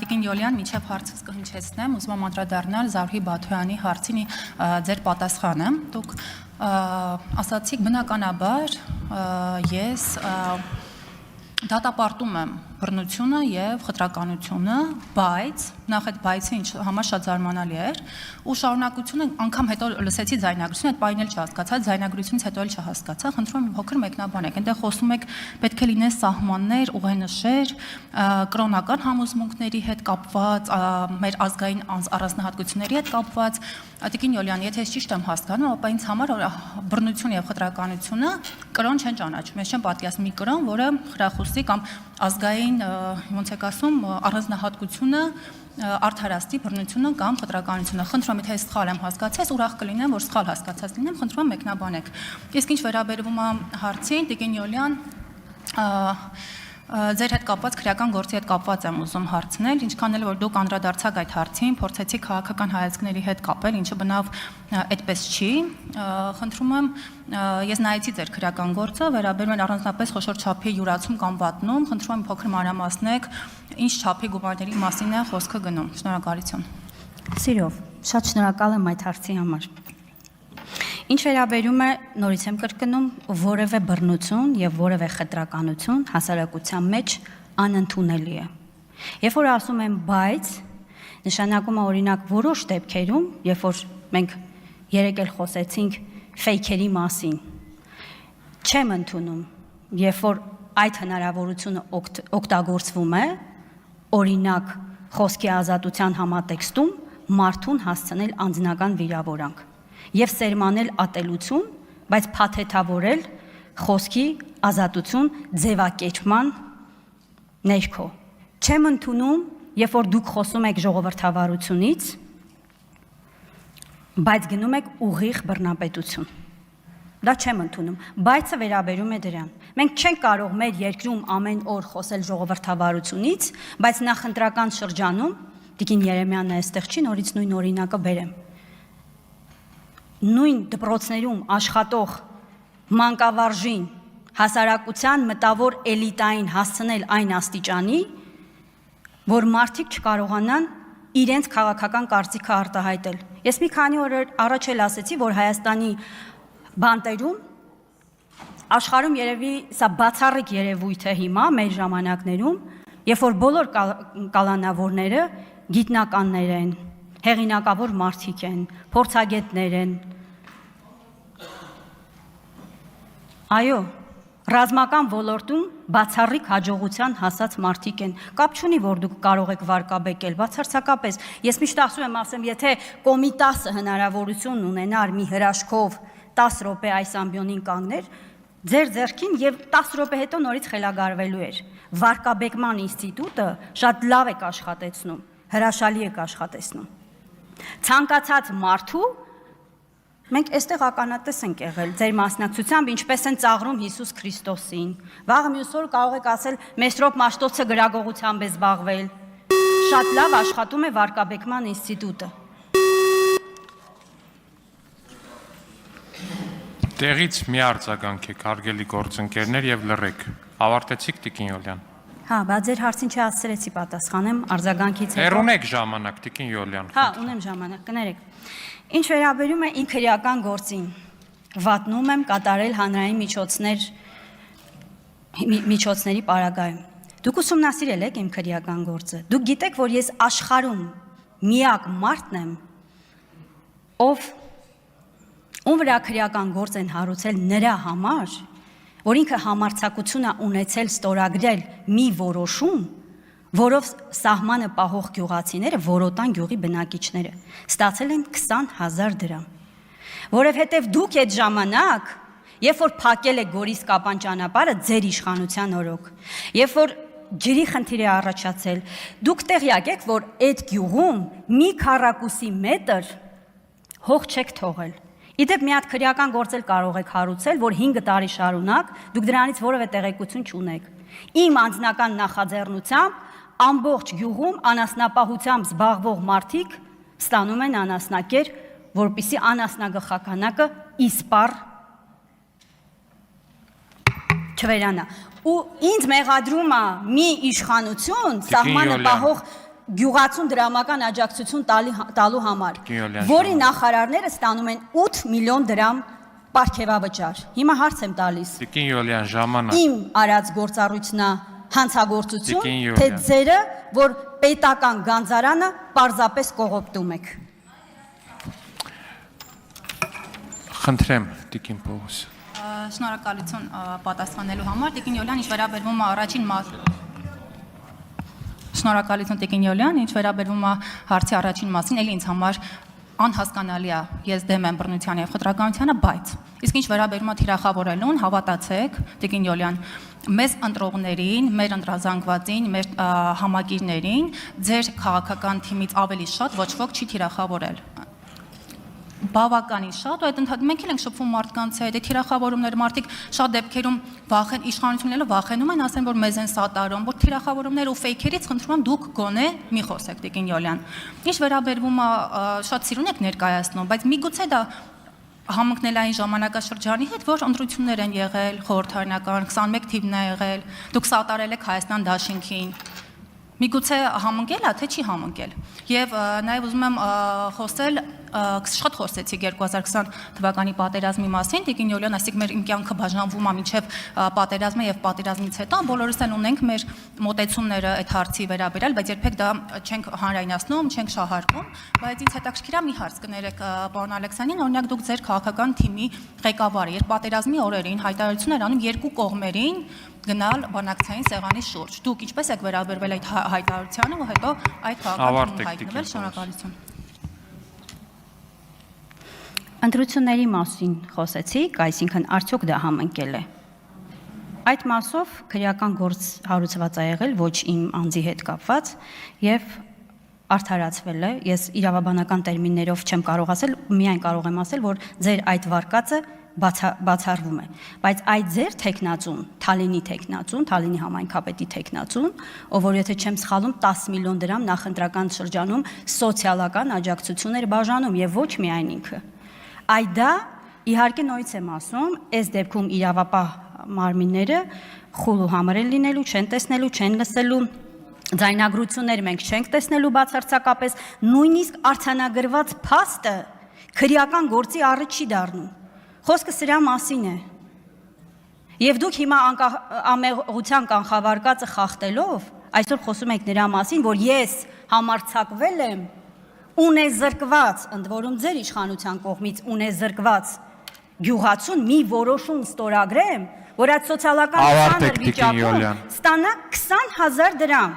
Տիկին Յոլյան, միջև հարցս կհնչեցնեմ, ուզում եմ անդրադառնալ Զարուհի Բաթոյանի հարցին ձեր պատասխանը։ Դուք ասացիք բնականաբար ես դատապարտում եմ բռնությունը եւ խտրականությունը, բայց նախ այդ բայցը ինչ համար շատ զարմանալի էր ու շարունակությունը անգամ հետո լսեցի ձայնագրությունը, այդ պայնել չհասկացա, ձայնագրությունից հետո էլ չհասկացա, խնդրում եմ փոքր մեկնաբանեք, այնտեղ խոսում եք պետք է լինեն սահմաններ, ուղենշեր, կրոնական համոզմունքների հետ կապված, մեր ազգային առանձնահատկությունների հետ կապված, Տիկին Յոլյան, եթե ես ճիշտ եմ հասկանում, ապա ինձ համար բռնությունը եւ խտրականությունը կրոն չեն ճանաչում, ես չեմ պատկերացնում մի կրոն, որը խրախուսի կամ ազգային ոնց եք ասում առանձնահատկությունը արդարացնի բռնությունը կամ խտրականությունը։ Խնդրում եմ, եթե ես սխալ եմ հասկացած, ուրախ կլինեմ, որ սխալ հասկացած լինեմ, խնդրում եմ մեկնաբանեք։ Իսկ ինչ վերաբերվում է հարցին, Տիկին Յոլյան, ձեր հետ կապված քրեական գործի հետ կապված եմ ուզում հարցնել, ինչքան էլ որ դուք անդրադարձաք այդ հարցին, փորձեցիք քաղաքական հայացքների հետ կապել, ինչը բնավ այդպես չի։ Խնդրում եմ, ես նայեցի ձեր քրեական գործը, վերաբերում են առանձնապես խոշոր չափի յուրացում կամ վատնում, խնդրում եմ փոքր մանրամասնեք, ինչ չափի գումարների մասին է խոսքը գնում։ Շնորհակալություն։ Սիրով, շատ շնորհակալ եմ այդ հարցի համար։ Ինչ վերաբերում է, նորից եմ կրկնում, որևէ բռնություն եւ որևէ խտրականություն հասարակության մեջ անընդունելի է։ Երբ որ ասում եմ բայց, նշանակում է օրինակ որոշ դեպքերում, երբ որ մենք երեք էլ խոսեցինք ֆեյքերի մասին, չեմ ընդունում, երբ որ այդ հնարավորությունը օգտագործվում է, օրինակ խոսքի ազատության համատեքստում մարդուն հասցնել անձնական վիրավորանք եւ սերմանել ատելություն, բայց փաթեթավորել խոսքի ազատություն ձևակերպման ներքո։ Չեմ ընդունում, երբ որ դուք խոսում եք ժողովրդավարությունից, բայց գնում եք ուղիղ բռնապետություն։ Դա չեմ ընդունում, բայցը վերաբերում է դրան։ Մենք չենք կարող մեր երկրում ամեն օր խոսել ժողովրդավարությունից, բայց նախընտրական շրջանում, Տիկին Երեմյանն այստեղ չի, նորից նույն օրինակը բերեմ։ Նույն դպրոցներում աշխատող մանկավարժին հասարակության մտավոր էլիտային հասցնել այն աստիճանի, որ մարդիկ չկարողանան իրենց քաղաքական կարծիքը արտահայտել։ Ես մի քանի օր առաջ էլ ասեցի, որ Հայաստանի բանտերում աշխարհում երևի սա բացառիկ երևույթ է հիմա մեր ժամանակներում, երբ որ բոլոր կալանավորները գիտնականներ են, հեղինակավոր մարդիկ են, փորձագետներ են։ Այո, ռազմական ոլորտում բացառիկ հաջողության հասած մարդիկ են։ Կապ չունի, որ դուք կարող եք վարկաբեկել, բացարձակապես։ Ես միշտ ասեմ, եթե Կոմիտասը հնարավորություն ունենար մի հրաշքով 10 րոպե այս ամբիոնին կանգներ, ձեր ձեռքին եւ 10 րոպե հետո նորից խելագարվելու էր։ Վարկաբեկման ինստիտուտը շատ լավ եք աշխատեցնում, հրաշալի եք աշխատեցնում։ Ցանկացած մարդու մենք այստեղ ականատես ենք եղել ձեր մասնակցությամբ, ինչպես են ծաղրում Հիսուս Քրիստոսին։ Վաղը մյուս օր կարող եք ասել Մեսրոպ Մաշտոցը գրագողությամբ է զբաղվել։ Շատ լավ աշխատում է վարկաբեկման ինստիտուտը։ Տեղից մի արձագանքեք, հարգելի գործընկերներ, եւ լռեք։ Ավարտեցիք, Տիկին Յոլյան։ Հա, բայց ձեր հարցին չհասցրեցի պատասխանեմ, արձագանքից հետո։ Հեռունեք ժամանակ, Տիկին Յոլյան։ Հա, ունեմ ժամանակ, կներեք։ Ինչ վերաբերում է իմ քրեական գործին, վատնում եմ կատարել հանրային միջոցների պարագայում։ Դուք ուսումնասիրել եք իմ քրեական գործը։ Դուք գիտեք, որ ես աշխարհում միակ մարդն եմ, ում վրա քրեական գործ են հարուցել նրա համար, որ ինքը համարձակություն է ունեցել ստորագրել մի որոշում, որով սահմանը պահող գյուղացիները, Որոտան գյուղի բնակիչները, ստացել են 20,000 դրամ։ Որովհետև դուք այդ ժամանակ, երբ որ փակել եք Գորիս-Կապան ճանապարհը ձեր իշխանության օրոք, երբ որ ջրի խնդիր է առաջացել, դուք տեղյակ եք, որ այդ գյուղում մի քառակուսի մետր հող չեք թողել։ Իդեպ մի հատ քրեական գործ էլ կարող եք հարուցել, որ 5 տարի շարունակ դուք դրանից որևէ տեղեկություն չունեք։ Իմ անձնական նախաձեռնությամբ ամբողջ գյուղում անասնապահությամբ զբաղվող մարդիկ ստանում են անասնակեր, որպեսզի անասնագլխականակը իսպառ չվերանա։ Ու ինձ մեղադրում է մի իշխանություն, սահմանը պահող գյուղացուն դրամական աջակցություն տալու համար, Գյոլյան որի Շահյան։ նախարարները ստանում են 8 միլիոն դրամ պարգևավճար։ Հիմա հարց եմ տալիս. Տիկին Յուլիան, ժամանակ։ իմ արած գործառույթն է հանցագործություն, Տիկին Յուլիան։ թե ձերը, որ պետական գանձարանը պարզապես կողոպտում եք։ Խնդրեմ, Տիկին Պողոս։ Շնորհակալություն պատասխանելու համար։ Տիկին Յոլյան, ինչ վերաբերվում է առաջին Շնորհակալություն Տիկին Յոլյան, ինչ վերաբերվում է հարցի առաջին մասին, ելի ինձ համար անհասկանալի է, ես դեմ եմ բռնության եւ խտրականությանը, բայց իսկ ինչ վերաբերում է թիրախավորելուն, հավատացեք, Տիկին Յոլյան, մեզ ընտրողներին, մեր ընտրազանգվածին, մեր համագիրներին, ձեր քաղաքական թիմից ավելի շատ ոչ ոք չի թիրախավորել։ Բավականին շատ, ու այդ ընդհանուր մենք էլ ենք շփվում մարդկանց հետ, այդ թիրախավորումները մարդիկ շատ դեպքերում իշխանությունները վախենում են, ասեն, որ մեզ են սատարում, որ թիրախավորումներ ու ֆեյքերից խնդրում եմ դուք գոնե մի խոսեք, Տիկին Յոլյան։ Ինչ վերաբերվում է շատ սիրուն եք ներկայացնում, բայց միգուցե դա համընկնելային ժամանակաշրջանի հետ, որ ընտրություններ են եղել, խորհրդարանական 21 թիվն է եղել, դուք սատարել եք Հայաստան դաշինքին։ Միգուցե համընկել է, թե չի համընկել։ Եվ նաև ուզում եմ խոսել, շատ խոսեցիք 2020 թվականի պատերազմի մասին, Տիկին Յոլյան, այսինքն մեր իմ կյանքը բաժանվում է մինչև պատերազմը եւ պատերազմից հետո, բոլորս էլ ունենք մեր մոտեցումները այդ հարցի վերաբերյալ, բայց երբեք դա չենք հանրայնացնում, չենք շահարկում, բայց ինձ հետաքրքիր է մի հարց կներեք, պարոն Ալեքսանյան, օրինակ դուք ձեր քաղաքական թիմի ղեկավարը, երբ պատերազմի օրերին հայտարարություն էր անում երկու կողմերին գնալ բանակցային սեղանի շուրջ։ Դուք ինչպես եք վերաբերվել այդ հայտարարությանը ու հետո այդ քաղաքական հայտնվել, շնորհակալություն։ Ընտրությունների մասին խոսեցիք, այսինքն արդյոք դա համընկել է։ Այդ մասով քրեական գործ հարուցված է եղել ոչ իմ անձի հետ կապված եւ արդարացվել է։ Ես իրավաբանական տերմիններով չեմ կարող ասել, միայն կարող եմ ասել, որ ձեր այդ վարկածը բացառվում է, բայց այդ ձեր տեխնացուն, Թալինի տեխնացուն, Թալինի համայնքապետի տեխնացուն, ով որ եթե չեմ սխալվում 10 միլիոն դրամ նախընտրական շրջանում սոցիալական աջակցություններ բաժանում եւ ոչ միայն ինքը։ Այդ դա իհարկե նույնից եմ ասում, այս դեպքում իրավապահ մարմինները խուլ ու համրել լինելու, չեն տեսնելու, չեն լսելու ձայնագրություններ մենք չենք տեսնելու բացարձակապես, նույնիսկ արձանագրված փաստը քրեական գործի առիթ չի դառնում։ Խոսքը սրա մասին է։ Եվ դուք հիմա ամեղության կանխավարկածը խախտելով, այսօր խոսում եք նրա մասին, որ ես համարձակվել եմ ունեզրկված, ընդ որում ձեր իշխանության կողմից ունեզրկված գյուղացուն մի որոշում ստորագրեմ, որ այդ սոցիալական Ավարտեք, Տիկին Յոլյան։ ստանա 20,000 դրամ։